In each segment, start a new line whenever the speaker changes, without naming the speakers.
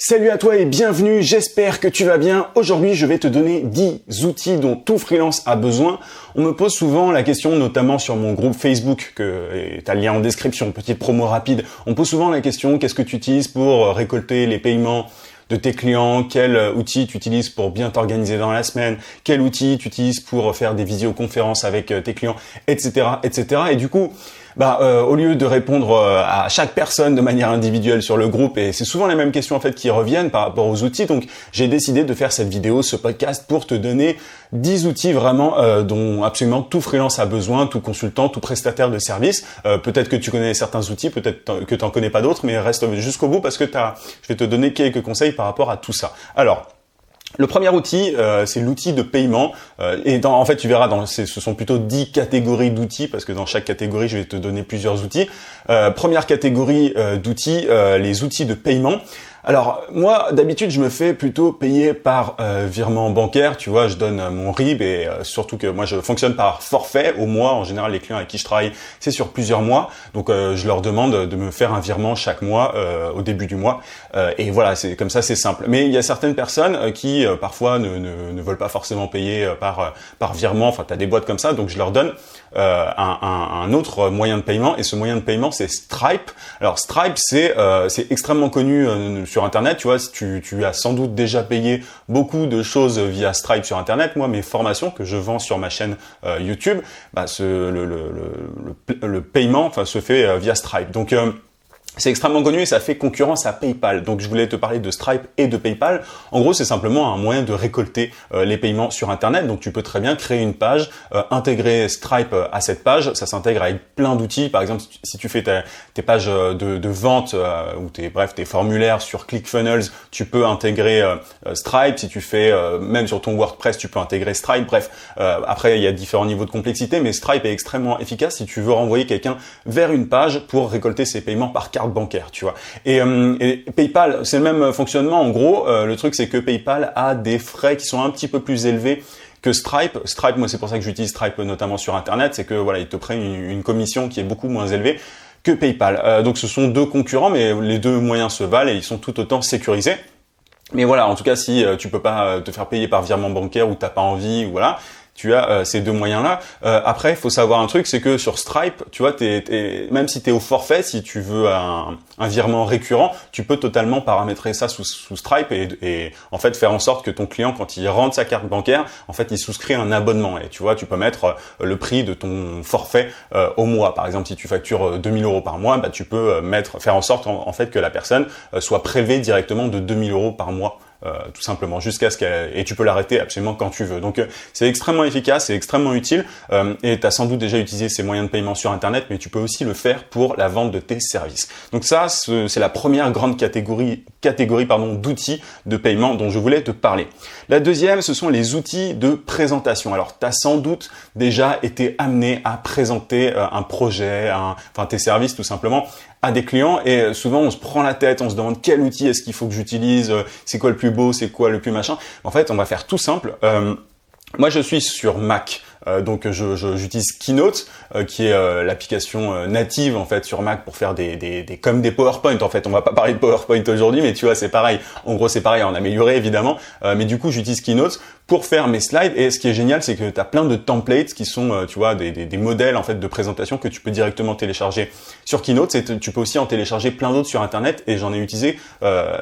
Salut à toi et bienvenue, j'espère que tu vas bien. Aujourd'hui, je vais te donner 10 outils dont tout freelance a besoin. On me pose souvent la question, notamment sur mon groupe Facebook, tu as le lien en description, petite promo rapide. On me pose souvent la question, qu'est-ce que tu utilises pour récolter les paiements de tes clients, quel outil tu utilises pour bien t'organiser dans la semaine, quel outil tu utilises pour faire des visioconférences avec tes clients, etc., etc. Et du coup, au lieu de répondre à chaque personne de manière individuelle sur le groupe, et c'est souvent les mêmes questions en fait qui reviennent par rapport aux outils, donc j'ai décidé de faire cette vidéo, ce podcast pour te donner 10 outils vraiment dont absolument tout freelance a besoin, tout consultant, tout prestataire de service. Peut-être que tu connais certains outils, peut-être que tu n'en connais pas d'autres, mais reste jusqu'au bout parce que je vais te donner quelques conseils par rapport à tout ça. Alors, le premier outil, c'est l'outil de paiement. En fait, tu verras, ce sont plutôt 10 catégories d'outils parce que dans chaque catégorie, je vais te donner plusieurs outils. Première catégorie d'outils, les outils de paiement. Alors moi d'habitude je me fais plutôt payer par virement bancaire, tu vois, je donne mon RIB et surtout que moi je fonctionne par forfait au mois. En général les clients avec qui je travaille c'est sur plusieurs mois, donc je leur demande de me faire un virement chaque mois au début du mois et voilà, c'est comme ça, c'est simple. Mais il y a certaines personnes qui parfois ne veulent pas forcément payer par virement, enfin tu as des boîtes comme ça, donc je leur donne un autre moyen de paiement et ce moyen de paiement c'est Stripe. Alors Stripe c'est extrêmement connu sur internet, tu vois, tu as sans doute déjà payé beaucoup de choses via Stripe sur internet. Moi mes formations que je vends sur ma chaîne YouTube, le paiement se fait via Stripe. Donc c'est extrêmement connu et ça fait concurrence à PayPal. Donc je voulais te parler de Stripe et de PayPal. En gros, c'est simplement un moyen de récolter les paiements sur Internet. Donc tu peux très bien créer une page, intégrer Stripe à cette page. Ça s'intègre avec plein d'outils. Par exemple, si tu fais tes pages de vente ou tes formulaires sur ClickFunnels, tu peux intégrer Stripe. Si tu fais même sur ton WordPress, tu peux intégrer Stripe. Bref, après il y a différents niveaux de complexité, mais Stripe est extrêmement efficace si tu veux renvoyer quelqu'un vers une page pour récolter ses paiements par carte bancaire, tu vois. Et PayPal, c'est le même fonctionnement. En gros, le truc c'est que PayPal a des frais qui sont un petit peu plus élevés que Stripe. Stripe, moi c'est pour ça que j'utilise Stripe notamment sur Internet, c'est que voilà, ils te prennent une commission qui est beaucoup moins élevée que PayPal. Donc ce sont deux concurrents, mais les deux moyens se valent et ils sont tout autant sécurisés. Mais voilà, en tout cas, si tu peux pas te faire payer par virement bancaire ou t'as pas envie, ou voilà, tu as ces deux moyens-là. Après, il faut savoir un truc, c'est que sur Stripe, tu vois, même si tu es au forfait, si tu veux un virement récurrent, tu peux totalement paramétrer ça sous Stripe et en fait faire en sorte que ton client, quand il rentre sa carte bancaire, en fait, il souscrit un abonnement. Et tu vois, tu peux mettre le prix de ton forfait au mois. Par exemple, si tu factures 2000 € par mois, tu peux faire en sorte en fait que la personne soit prélevée directement de 2000 € par mois. Tout simplement jusqu'à ce et tu peux l'arrêter absolument quand tu veux. Donc c'est extrêmement efficace, c'est extrêmement utile et tu as sans doute déjà utilisé ces moyens de paiement sur internet, mais tu peux aussi le faire pour la vente de tes services. Donc ça c'est la première grande catégorie d'outils de paiement dont je voulais te parler. La deuxième, ce sont les outils de présentation. Alors tu as sans doute déjà été amené à présenter un projet, tes services tout simplement à des clients et souvent on se prend la tête, on se demande quel outil est-ce qu'il faut que j'utilise, c'est quoi le plus beau, c'est quoi le plus machin. En fait, on va faire tout simple. Moi, je suis sur Mac. Donc j'utilise Keynote qui est l'application native en fait sur Mac pour faire comme des PowerPoint en fait. On va pas parler de PowerPoint aujourd'hui, mais tu vois c'est pareil. En gros c'est pareil, en amélioré évidemment. Mais du coup j'utilise Keynote pour faire mes slides et ce qui est génial c'est que tu as plein de templates qui sont tu vois des modèles en fait de présentation que tu peux directement télécharger sur Keynote. Tu peux aussi en télécharger plein d'autres sur internet et j'en ai utilisé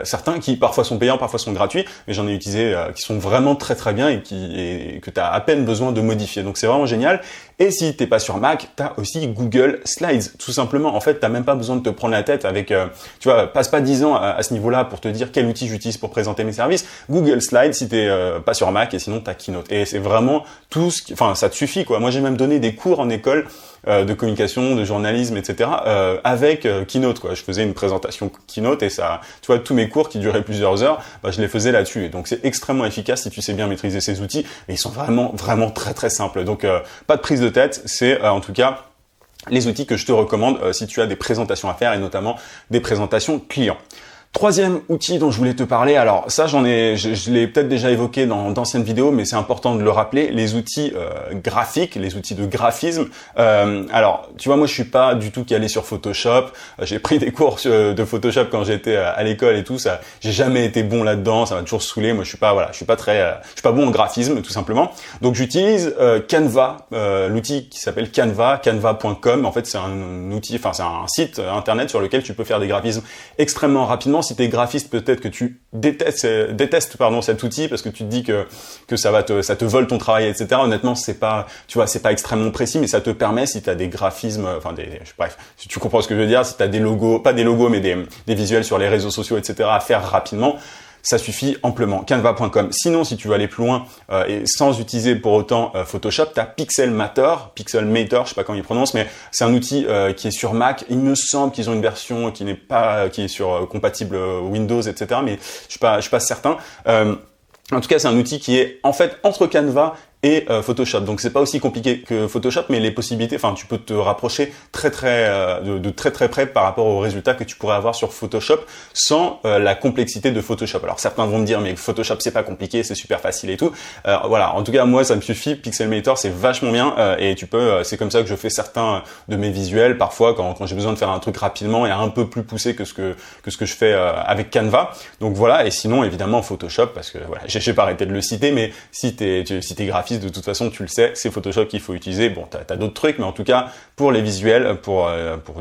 certains qui parfois sont payants, parfois sont gratuits, mais j'en ai utilisé qui sont vraiment très très bien et que tu as à peine besoin de modifier. Donc c'est vraiment génial. Et si t'es pas sur Mac, t'as aussi Google Slides, tout simplement. En fait, t'as même pas besoin de te prendre la tête avec, tu vois, passe pas 10 ans à ce niveau-là pour te dire quel outil j'utilise pour présenter mes services. Google Slides si t'es pas sur Mac et sinon t'as Keynote. Et c'est vraiment ça te suffit quoi. Moi j'ai même donné des cours en école de communication, de journalisme, etc. Avec Keynote quoi. Je faisais une présentation Keynote et ça, tu vois, tous mes cours qui duraient plusieurs heures, je les faisais là-dessus. Et donc c'est extrêmement efficace si tu sais bien maîtriser ces outils. Et ils sont vraiment vraiment très très simples. Donc pas de prise de tête. C'est en tout cas les outils que je te recommande si tu as des présentations à faire et notamment des présentations clients. Troisième outil dont je voulais te parler, alors ça je l'ai peut-être déjà évoqué dans d'anciennes vidéos, mais c'est important de le rappeler, les outils graphiques, les outils de graphisme. Alors, tu vois, moi je suis pas du tout calé sur Photoshop. J'ai pris des cours de Photoshop quand j'étais à l'école et tout. Ça, j'ai jamais été bon là-dedans. Ça m'a toujours saoulé. Moi, je suis pas bon en graphisme tout simplement. Donc j'utilise Canva, l'outil qui s'appelle Canva, canva.com. En fait, c'est un outil, enfin c'est un site internet sur lequel tu peux faire des graphismes extrêmement rapidement. Si tu es graphiste, peut-être que tu détestes cet outil parce que tu te dis que ça te vole ton travail, etc. Honnêtement, c'est pas extrêmement précis, mais ça te permet, si tu as des graphismes, bref, si tu comprends ce que je veux dire, si tu as des logos, pas des logos, mais des visuels sur les réseaux sociaux, etc. à faire rapidement, ça suffit amplement. Canva.com. Sinon, si tu veux aller plus loin et sans utiliser pour autant Photoshop, tu as Pixelmator, je sais pas comment ils prononcent, mais c'est un outil qui est sur Mac. Il me semble qu'ils ont une version qui est sur compatible Windows, etc. Mais je suis pas certain. En tout cas, c'est un outil qui est en fait entre Canva et Photoshop. Donc c'est pas aussi compliqué que Photoshop, mais les possibilités, enfin tu peux te rapprocher de très près par rapport aux résultats que tu pourrais avoir sur Photoshop sans la complexité de Photoshop. Alors certains vont me dire mais Photoshop c'est pas compliqué, c'est super facile et tout. Voilà, en tout cas moi ça me suffit. Pixelmator c'est vachement bien et c'est comme ça que je fais certains de mes visuels parfois quand j'ai besoin de faire un truc rapidement et un peu plus poussé que ce que je fais avec Canva. Donc voilà, et sinon évidemment Photoshop parce que voilà, j'ai pas arrêté de le citer, mais si t'es graphiste, de toute façon, tu le sais, c'est Photoshop qu'il faut utiliser. Bon, t'as d'autres trucs, mais en tout cas, pour les visuels, pour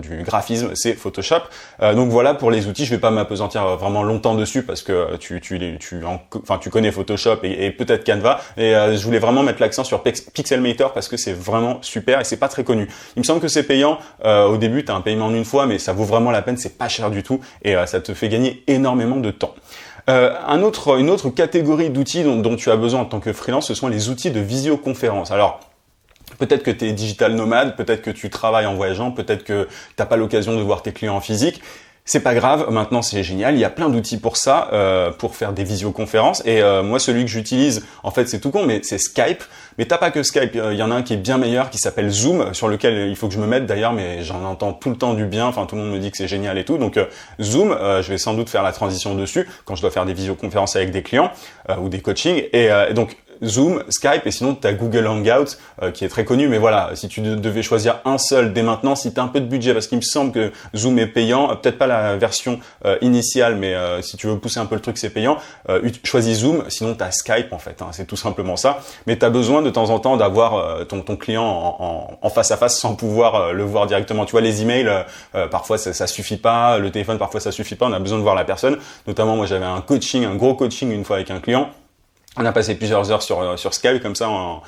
du graphisme, c'est Photoshop. Donc voilà, pour les outils, je vais pas m'apesantir vraiment longtemps dessus parce que tu connais Photoshop et peut-être Canva. Et je voulais vraiment mettre l'accent sur Pixelmator parce que c'est vraiment super et c'est pas très connu. Il me semble que c'est payant. Au début, t'as un paiement en une fois, mais ça vaut vraiment la peine. C'est pas cher du tout et ça te fait gagner énormément de temps. Une autre catégorie d'outils dont tu as besoin en tant que freelance, ce sont les outils de visioconférence. Alors, peut-être que tu es digital nomade, peut-être que tu travailles en voyageant, peut-être que t'as pas l'occasion de voir tes clients en physique. C'est pas grave, maintenant c'est génial, il y a plein d'outils pour ça, pour faire des visioconférences. Et moi, celui que j'utilise, en fait c'est tout con, mais c'est Skype. Mais t'as pas que Skype, il y en a un qui est bien meilleur, qui s'appelle Zoom, sur lequel il faut que je me mette d'ailleurs, mais j'en entends tout le temps du bien, enfin tout le monde me dit que c'est génial et tout. Donc Zoom, je vais sans doute faire la transition dessus, quand je dois faire des visioconférences avec des clients, ou des coachings. Et donc Zoom, Skype et sinon tu as Google Hangout qui est très connu, mais voilà, si tu devais choisir un seul dès maintenant, si tu as un peu de budget, parce qu'il me semble que Zoom est payant, peut-être pas la version initiale, mais si tu veux pousser un peu le truc, c'est payant, choisis Zoom, sinon tu as Skype en fait, hein, c'est tout simplement ça, mais tu as besoin de temps en temps d'avoir ton client en face à face sans pouvoir le voir directement. Tu vois, les emails, parfois ça suffit pas, le téléphone parfois ça suffit pas, on a besoin de voir la personne, notamment moi j'avais un gros coaching une fois avec un client. On a passé plusieurs heures sur Skype comme ça en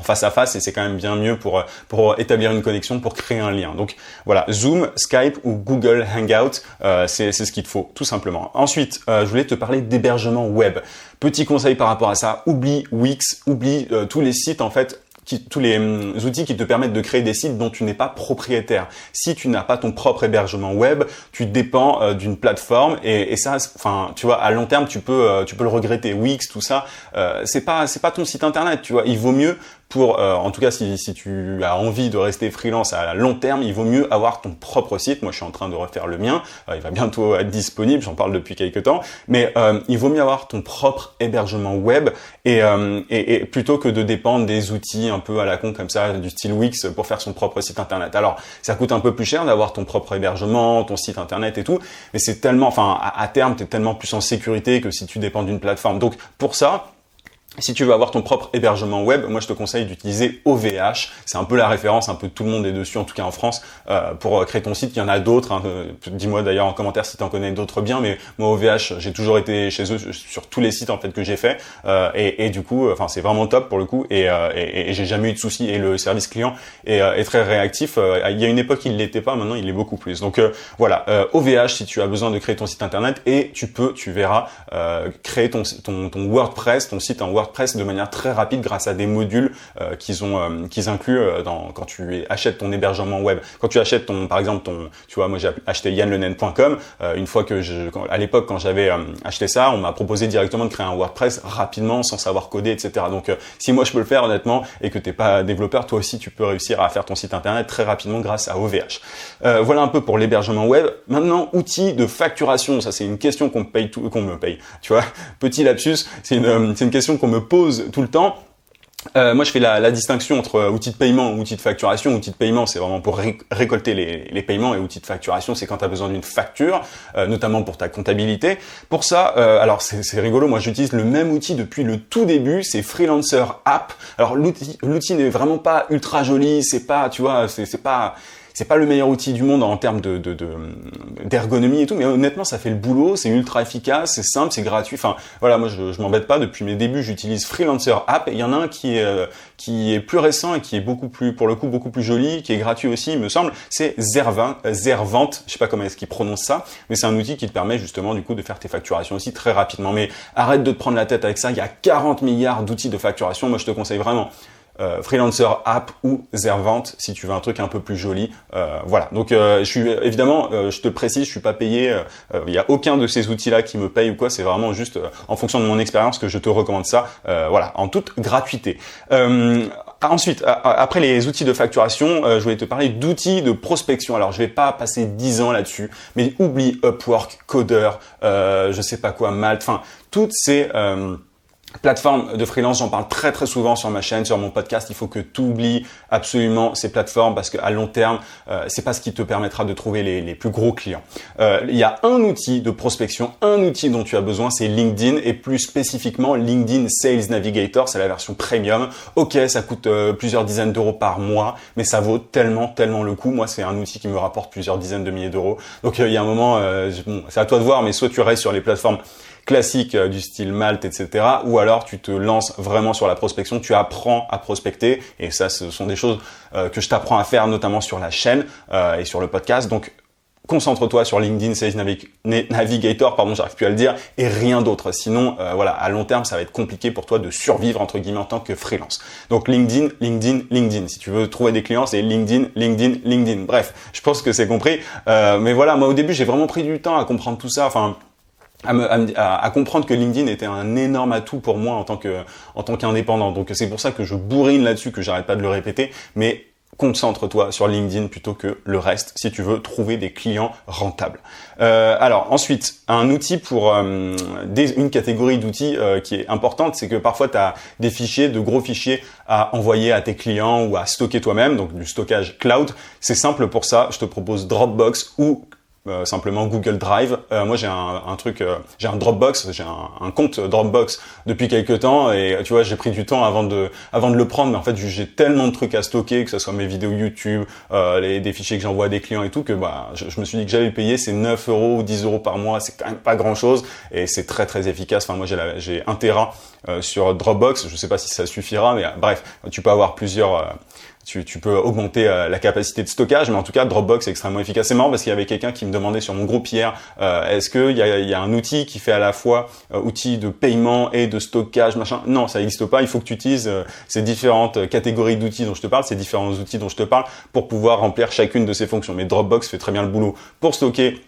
face à face et c'est quand même bien mieux pour établir une connexion, pour créer un lien. Donc voilà, Zoom, Skype ou Google Hangout, c'est ce qu'il te faut tout simplement. Ensuite, je voulais te parler d'hébergement web. Petit conseil par rapport à ça, oublie Wix, oublie tous les sites en fait, tous les outils qui te permettent de créer des sites dont tu n'es pas propriétaire. Si tu n'as pas ton propre hébergement web, tu dépends d'une plateforme et ça, enfin, tu vois, à long terme, tu peux le regretter. Wix, tout ça, c'est pas ton site internet, tu vois. Il vaut mieux en tout cas, si tu as envie de rester freelance à long terme, il vaut mieux avoir ton propre site. Moi, je suis en train de refaire le mien. Il va bientôt être disponible. J'en parle depuis quelques temps. Mais il vaut mieux avoir ton propre hébergement web et plutôt que de dépendre des outils un peu à la con comme ça, du style Wix pour faire son propre site internet. Alors, ça coûte un peu plus cher d'avoir ton propre hébergement, ton site internet et tout. Mais c'est tellement, enfin, à terme, t'es tellement plus en sécurité que si tu dépends d'une plateforme. Donc, pour ça, si tu veux avoir ton propre hébergement web, moi je te conseille d'utiliser OVH. C'est un peu la référence, un peu tout le monde est dessus, en tout cas en France, pour créer ton site. Il y en a d'autres. Hein. Dis-moi d'ailleurs en commentaire si tu en connais d'autres bien. Mais moi OVH, j'ai toujours été chez eux sur tous les sites en fait que j'ai fait. Et du coup, enfin c'est vraiment top pour le coup. Et j'ai jamais eu de soucis. Et le service client est très réactif. Il y a une époque il l'était pas, maintenant il l'est beaucoup plus. Donc voilà, OVH si tu as besoin de créer ton site internet et tu verras créer ton WordPress, ton site en WordPress WordPress de manière très rapide grâce à des modules qu'ils incluent quand tu achètes ton hébergement web. Quand tu achètes par exemple tu vois, moi j'ai acheté yanlenen.com. Une fois que à l'époque quand j'avais acheté ça, on m'a proposé directement de créer un WordPress rapidement sans savoir coder, etc. Donc si moi je peux le faire honnêtement et que t'es pas développeur, toi aussi tu peux réussir à faire ton site internet très rapidement grâce à OVH. Voilà un peu pour l'hébergement web. Maintenant, outils de facturation, ça c'est une question qu'on me paye. Tu vois, petit lapsus, c'est une question qu'on me pose tout le temps. Moi, je fais la distinction entre outils de paiement et outils de facturation. Outils de paiement, c'est vraiment pour récolter les paiements, et outils de facturation, c'est quand tu as besoin d'une facture, notamment pour ta comptabilité. Pour ça, alors c'est rigolo, moi j'utilise le même outil depuis le tout début, c'est Freelancer App. Alors l'outil n'est vraiment pas ultra joli, c'est pas, tu vois, c'est pas le meilleur outil du monde en termes d'ergonomie et tout, mais honnêtement, ça fait le boulot, c'est ultra efficace, c'est simple, c'est gratuit. Enfin, voilà, moi, je m'embête pas. Depuis mes débuts, j'utilise Freelancer App. Et il y en a un qui est plus récent et qui est beaucoup plus joli, qui est gratuit aussi, il me semble. C'est Zervant. Je sais pas comment est-ce qu'il prononce ça, mais c'est un outil qui te permet justement, du coup, de faire tes facturations aussi très rapidement. Mais arrête de te prendre la tête avec ça. Il y a 40 milliards d'outils de facturation. Moi, je te conseille vraiment Freelancer App ou Zervant si tu veux un truc un peu plus joli. Voilà. Donc je suis évidemment, je te précise, je suis pas payé. Il y a aucun de ces outils-là qui me paye ou quoi. C'est vraiment juste en fonction de mon expérience que je te recommande ça. Voilà, en toute gratuité. Ensuite, après les outils de facturation, je voulais te parler d'outils de prospection. Alors, je vais pas passer 10 ans là-dessus, mais oublie Upwork, Coder, je sais pas quoi, Malt, enfin toutes ces plateformes de freelance, j'en parle très très souvent sur ma chaîne, sur mon podcast. Il faut que tu oublies absolument ces plateformes parce qu'à long terme, c'est pas ce qui te permettra de trouver les plus gros clients. Il y a un outil de prospection, un outil dont tu as besoin, c'est LinkedIn et plus spécifiquement LinkedIn Sales Navigator. C'est la version premium. Ok, ça coûte plusieurs dizaines d'euros par mois, mais ça vaut tellement le coup. Moi, c'est un outil qui me rapporte plusieurs dizaines de milliers d'euros. Donc il y a un moment, bon, c'est à toi de voir, mais soit tu restes sur les plateformes classiques du style Malt, etc. Ou alors tu te lances vraiment sur la prospection, tu apprends à prospecter, et ça ce sont des choses que je t'apprends à faire notamment sur la chaîne et sur le podcast. Donc concentre-toi sur LinkedIn Sales Navigator, j'arrive plus à le dire, et rien d'autre. Sinon, voilà, à long terme, ça va être compliqué pour toi de survivre entre guillemets en tant que freelance. Donc LinkedIn. Si tu veux trouver des clients, c'est LinkedIn. Bref, je pense que c'est compris. Mais voilà, moi au début, j'ai vraiment pris du temps à comprendre tout ça. Enfin, à comprendre que LinkedIn était un énorme atout pour moi en tant qu'indépendant. Donc c'est pour ça que je bourrine là-dessus, que j'arrête pas de le répéter, mais concentre-toi sur LinkedIn plutôt que le reste si tu veux trouver des clients rentables. Alors ensuite, un outil pour une catégorie d'outils qui est importante, c'est que parfois tu as des fichiers, de gros fichiers à envoyer à tes clients ou à stocker toi-même, donc du stockage cloud. C'est simple pour ça, je te propose Dropbox ou simplement Google Drive. Moi j'ai j'ai un Dropbox, j'ai un compte Dropbox depuis quelques temps, et tu vois, j'ai pris du temps avant de le prendre, mais en fait j'ai tellement de trucs à stocker, que ce soit mes vidéos YouTube, des fichiers que j'envoie à des clients et tout, que je me suis dit que j'allais le payer. C'est 9 euros ou 10 euros par mois, c'est quand même pas grand chose, et c'est très très efficace. Enfin moi j'ai 1 Tera sur Dropbox, je sais pas si ça suffira, mais bref, tu peux avoir plusieurs tu peux augmenter la capacité de stockage, mais en tout cas Dropbox est extrêmement efficace. C'est marrant parce qu'il y avait quelqu'un qui me demandait sur mon groupe hier, est-ce qu'il y a un outil qui fait à la fois outil de paiement et de stockage, machin? Non, ça n'existe pas. Il faut que tu utilises ces différentes catégories d'outils dont je te parle, ces différents outils dont je te parle, pour pouvoir remplir chacune de ces fonctions. Mais Dropbox fait très bien le boulot pour stocker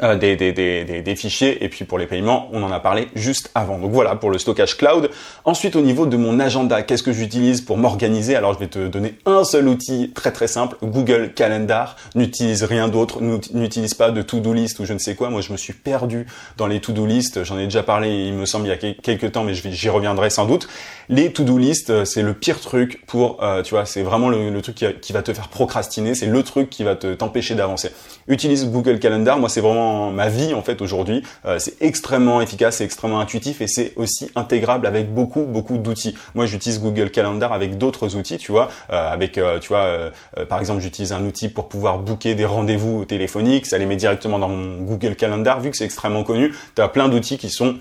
des fichiers, et puis pour les paiements, on en a parlé juste avant. Donc voilà pour le stockage cloud. Ensuite, au niveau de mon agenda, qu'est-ce que j'utilise pour m'organiser? Alors je vais te donner un seul outil très très simple, Google Calendar. N'utilise rien d'autre, n'utilise pas de to-do list ou je ne sais quoi. Moi je me suis perdu dans les to-do list, j'en ai déjà parlé il me semble il y a quelques temps, mais j'y reviendrai sans doute. Les to-do list, c'est le pire truc pour, tu vois, c'est vraiment le truc qui va te faire procrastiner, c'est le truc qui va t'empêcher d'avancer. Utilise Google Calendar, moi c'est vraiment ma vie en fait aujourd'hui. C'est extrêmement efficace, c'est extrêmement intuitif, et c'est aussi intégrable avec beaucoup d'outils. Moi j'utilise Google Calendar avec d'autres outils, tu vois, par exemple j'utilise un outil pour pouvoir booker des rendez-vous téléphoniques, ça les met directement dans mon Google Calendar. Vu que c'est extrêmement connu, tu as plein d'outils qui sont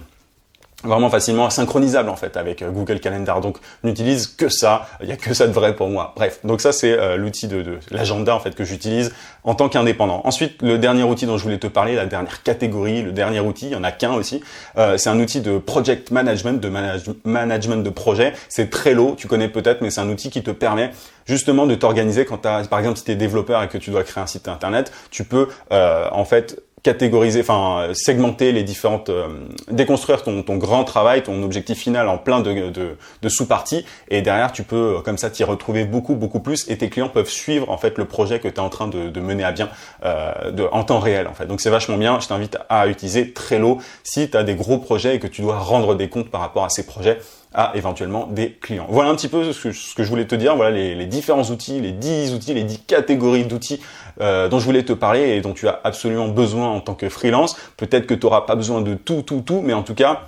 vraiment facilement synchronisable en fait avec Google Calendar. Donc n'utilise que ça, il y a que ça de vrai pour moi. Bref, donc ça c'est l'outil de l'agenda en fait que j'utilise en tant qu'indépendant. Ensuite, le dernier outil dont je voulais te parler, la dernière catégorie, le dernier outil, il y en a qu'un aussi, c'est un outil de project management, de management de projet. C'est Trello, tu connais peut-être, mais c'est un outil qui te permet justement de t'organiser quand par exemple si tu es développeur et que tu dois créer un site internet, tu peux en fait catégoriser, enfin segmenter les différentes, déconstruire ton grand travail, ton objectif final en plein de sous-parties, et derrière tu peux comme ça t'y retrouver beaucoup plus, et tes clients peuvent suivre en fait le projet que tu es en train de mener à bien en temps réel en fait. Donc c'est vachement bien, je t'invite à utiliser Trello si tu as des gros projets et que tu dois rendre des comptes par rapport à ces projets à éventuellement des clients. Voilà un petit peu ce que je voulais te dire, voilà les différents outils, les 10 catégories d'outils dont je voulais te parler et dont tu as absolument besoin en tant que freelance. Peut-être que tu n'auras pas besoin de tout, mais en tout cas,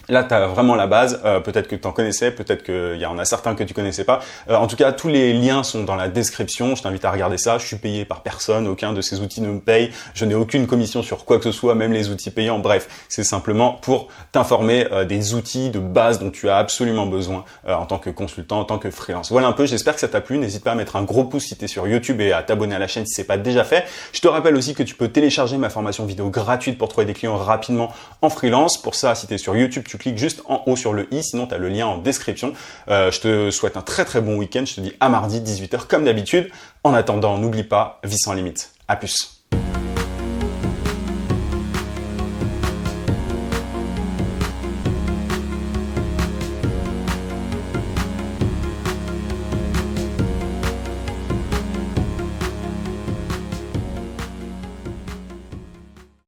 là, tu as vraiment la base. Peut-être que tu en connaissais, peut-être qu'il y en a certains que tu connaissais pas. En tout cas, tous les liens sont dans la description. Je t'invite à regarder ça. Je suis payé par personne. Aucun de ces outils ne me paye. Je n'ai aucune commission sur quoi que ce soit, même les outils payants. Bref, c'est simplement pour t'informer des outils de base dont tu as absolument besoin en tant que consultant, en tant que freelance. Voilà un peu. J'espère que ça t'a plu. N'hésite pas à mettre un gros pouce si tu es sur YouTube et à t'abonner à la chaîne si c'est pas déjà fait. Je te rappelle aussi que tu peux télécharger ma formation vidéo gratuite pour trouver des clients rapidement en freelance. Pour ça, si tu es sur YouTube, tu cliques juste en haut sur le i, sinon tu as le lien en description. Je te souhaite un très bon week-end, je te dis à mardi 18h comme d'habitude. En attendant, n'oublie pas, vie sans limite. À plus.